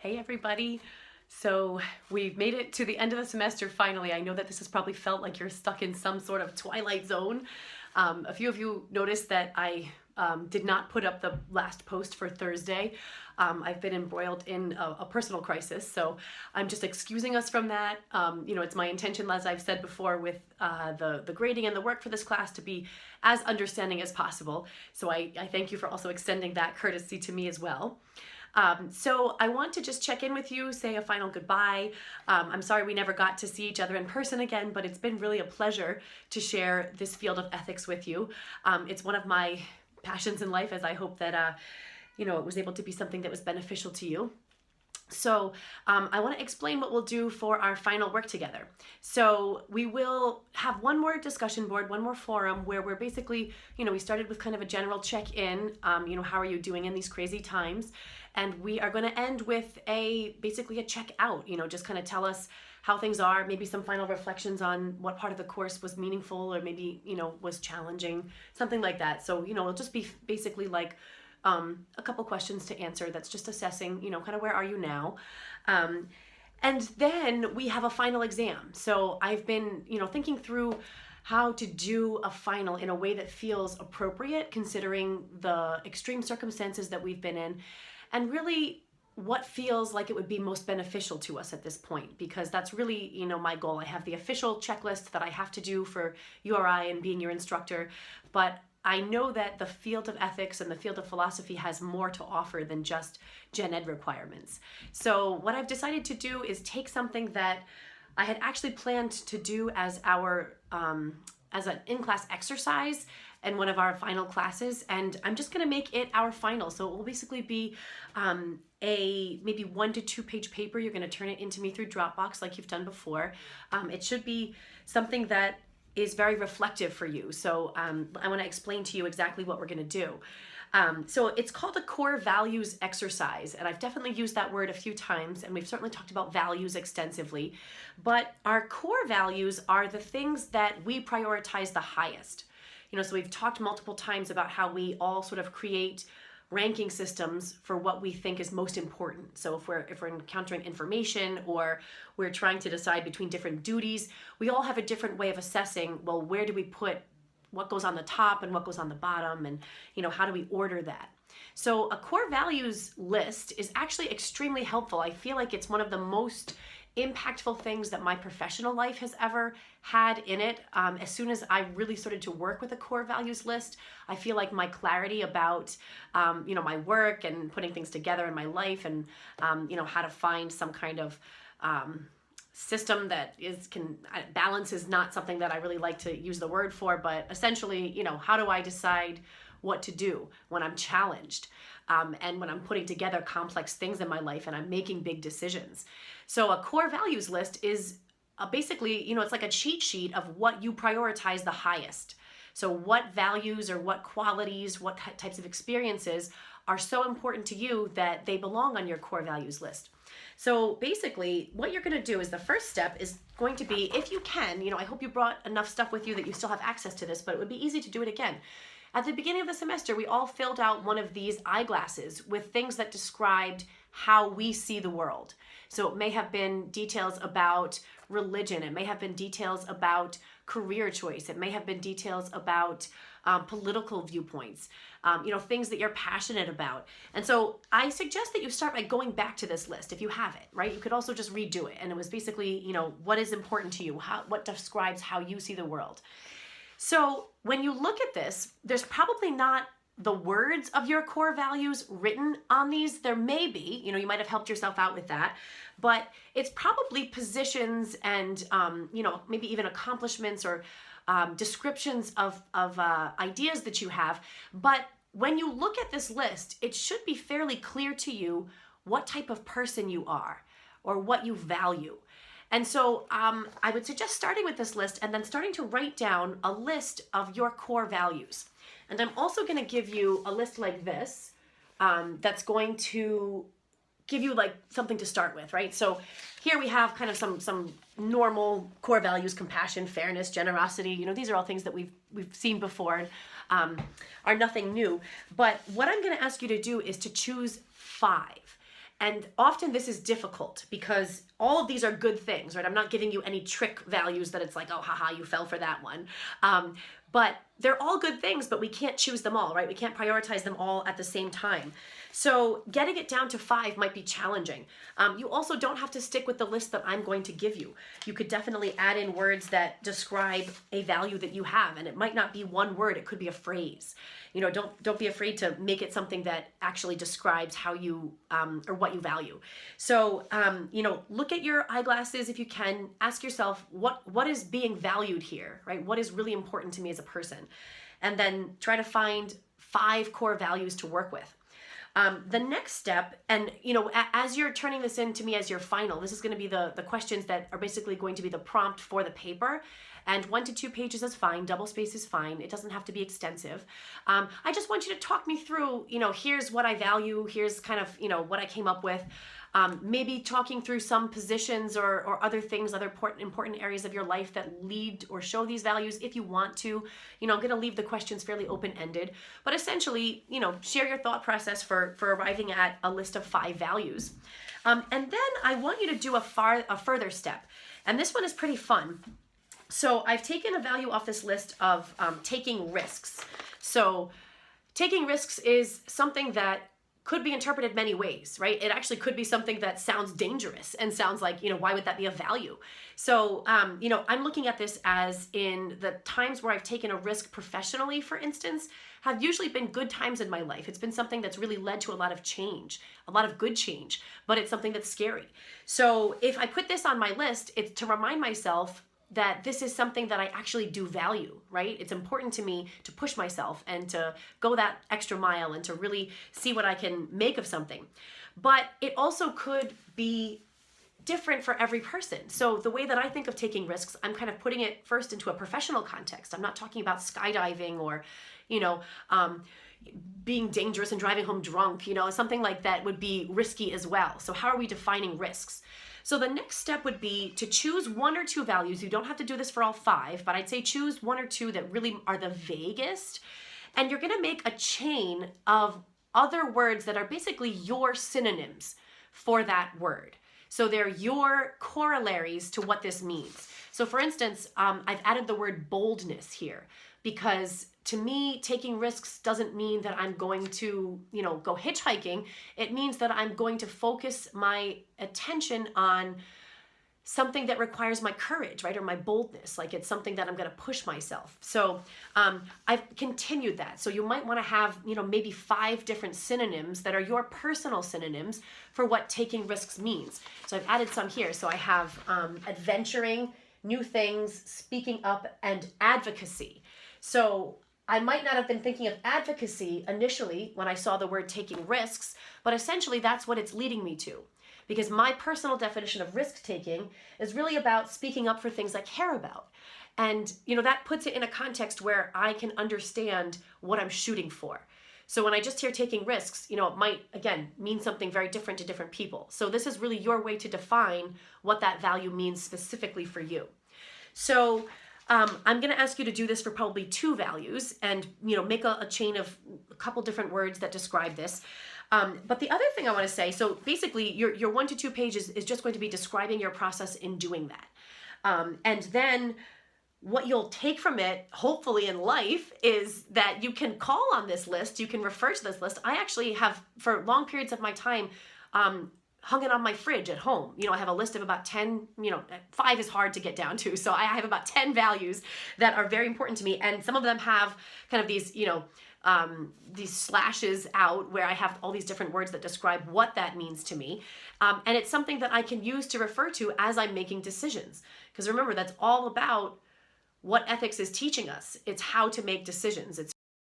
Hey everybody. So we've made it to the end of the semester finally. I know that this has probably felt like you're stuck in some sort of twilight zone. A few of you noticed that I did not put up the last post for Thursday. I've been embroiled in a personal crisis, so I'm just excusing us from that. It's my intention, as I've said before, with the grading and the work for this class to be as understanding as possible. So I thank you for also extending that courtesy to me as well. So I want to just check in with you, say a final goodbye. I'm sorry we never got to see each other in person again, but it's been really a pleasure to share this field of ethics with you. It's one of my passions in life, as I hope that it was able to be something that was beneficial to you. So I want to explain what we'll do for our final work together. So we will have one more discussion board, one more forum where we're basically, we started with kind of a general check-in, how are you doing in these crazy times? And we are going to end with basically a check out, just kind of tell us how things are, maybe some final reflections on what part of the course was meaningful or maybe, was challenging, something like that. So, it'll just be basically like a couple questions to answer that's just assessing, kind of where are you now? And then we have a final exam. So I've been, thinking through how to do a final in a way that feels appropriate considering the extreme circumstances that we've been in, and really what feels like it would be most beneficial to us at this point, because that's really, my goal. I have the official checklist that I have to do for URI and being your instructor, but I know that the field of ethics and the field of philosophy has more to offer than just gen ed requirements. So what I've decided to do is take something that I had actually planned to do as as an in-class exercise in one of our final classes, and I'm just going to make it our final. So it will basically be a maybe 1 to 2 page paper. You're going to turn it into me through Dropbox like you've done before. It should be something that is very reflective for you. So I want to explain to you exactly what we're going to do. So it's called a core values exercise, and I've definitely used that word a few times, and we've certainly talked about values extensively. But our core values are the things that we prioritize the highest. So we've talked multiple times about how we all sort of create ranking systems for what we think is most important. So if we're encountering information or we're trying to decide between different duties, we all have a different way of assessing, well, where do we put what goes on the top and what goes on the bottom, and how do we order that? So a core values list is actually extremely helpful. I feel like it's one of the most impactful things that my professional life has ever had in it. As soon as I really started to work with a core values list, I feel like my clarity about, my work and putting things together in my life and, how to find some kind of system that balance is not something that I really like to use the word for, but essentially, how do I decide what to do when I'm challenged and when I'm putting together complex things in my life and I'm making big decisions. So a core values list is basically, it's like a cheat sheet of what you prioritize the highest. So what values or what qualities, what types of experiences are so important to you that they belong on your core values list. So basically, what you're going to do is the first step is going to be, if you can, I hope you brought enough stuff with you that you still have access to this, but it would be easy to do it again. At the beginning of the semester, we all filled out one of these eyeglasses with things that described how we see the world. So it may have been details about religion. It may have been details about career choice. It may have been details about political viewpoints, things that you're passionate about. And so I suggest that you start by going back to this list if you have it, right? You could also just redo it. And it was basically, what is important to you? What describes how you see the world? So when you look at this, there's probably not the words of your core values written on these. There may be, you might have helped yourself out with that, but it's probably positions and, maybe even accomplishments or descriptions of ideas that you have. But when you look at this list, it should be fairly clear to you what type of person you are or what you value. And so I would suggest starting with this list and then starting to write down a list of your core values. And I'm also going to give you a list like this that's going to give you like something to start with, right? So here we have kind of some normal core values: compassion, fairness, generosity. These are all things that we've seen before and are nothing new. But what I'm going to ask you to do is to choose 5. And often this is difficult because all of these are good things, right? I'm not giving you any trick values that it's like, oh, haha, you fell for that one. But they're all good things, but we can't choose them all, right? We can't prioritize them all at the same time. So getting it down to 5 might be challenging. You also don't have to stick with the list that I'm going to give you. You could definitely add in words that describe a value that you have, and it might not be one word, it could be a phrase. You know, don't be afraid to make it something that actually describes how you or what you value. So you know, look at your eyeglasses if you can. Ask yourself what is being valued here, right? What is really important to me as a person, and then try to find 5 core values to work with. The next step, and you know, as you're turning this in to me as your final, this is going to be the questions that are basically going to be the prompt for the paper. And 1 to 2 pages is fine. Double space is fine. It doesn't have to be extensive. I just want you to talk me through, you know, here's what I value. Here's kind of, you know, what I came up with. Maybe talking through some positions or other things, other important areas of your life that lead or show these values if you want to. You know, I'm going to leave the questions fairly open-ended, but essentially, you know, share your thought process for arriving at a list of 5 values. And then I want you to do a further step. And this one is pretty fun. So I've taken a value off this list of taking risks. So taking risks is something that could be interpreted many ways, right? It actually could be something that sounds dangerous and sounds like, you know, why would that be a value? So, you know, I'm looking at this as in the times where I've taken a risk professionally, for instance, have usually been good times in my life. It's been something that's really led to a lot of change, a lot of good change, but it's something that's scary. So if I put this on my list, it's to remind myself that this is something that I actually do value, right? It's important to me to push myself and to go that extra mile and to really see what I can make of something. But it also could be different for every person. So the way that I think of taking risks, I'm kind of putting it first into a professional context. I'm not talking about skydiving or, you know, being dangerous and driving home drunk, you know, something like that would be risky as well. So how are we defining risks? So the next step would be to choose 1 or 2 values. You don't have to do this for all 5, but I'd say choose 1 or 2 that really are the vaguest. And you're going to make a chain of other words that are basically your synonyms for that word. So they're your corollaries to what this means. So for instance, I've added the word boldness here because to me, taking risks doesn't mean that I'm going to, you know, go hitchhiking. It means that I'm going to focus my attention on something that requires my courage, right? Or my boldness. Like it's something that I'm going to push myself. So I've continued that. So you might want to have, you know, maybe 5 different synonyms that are your personal synonyms for what taking risks means. So I've added some here. So I have adventuring, new things, speaking up, and advocacy. So I might not have been thinking of advocacy initially when I saw the word taking risks, but essentially that's what it's leading me to. Because my personal definition of risk taking is really about speaking up for things I care about. And, you know, that puts it in a context where I can understand what I'm shooting for. So when I just hear taking risks, you know, it might, again, mean something very different to different people. So this is really your way to define what that value means specifically for you. So I'm going to ask you to do this for probably 2 values and, you know, make a chain of a couple different words that describe this. But the other thing I want to say, so basically your 1 to 2 pages is just going to be describing your process in doing that. And then what you'll take from it, hopefully in life, is that you can call on this list, you can refer to this list. I actually have, for long periods of my time, hung it on my fridge at home. You know, I have a list of about 10, you know, 5 is hard to get down to. So I have about 10 values that are very important to me. And some of them have kind of these, you know, these slashes out where I have all these different words that describe what that means to me. And it's something that I can use to refer to as I'm making decisions. Because remember, that's all about what ethics is teaching us. It's how to make decisions. It's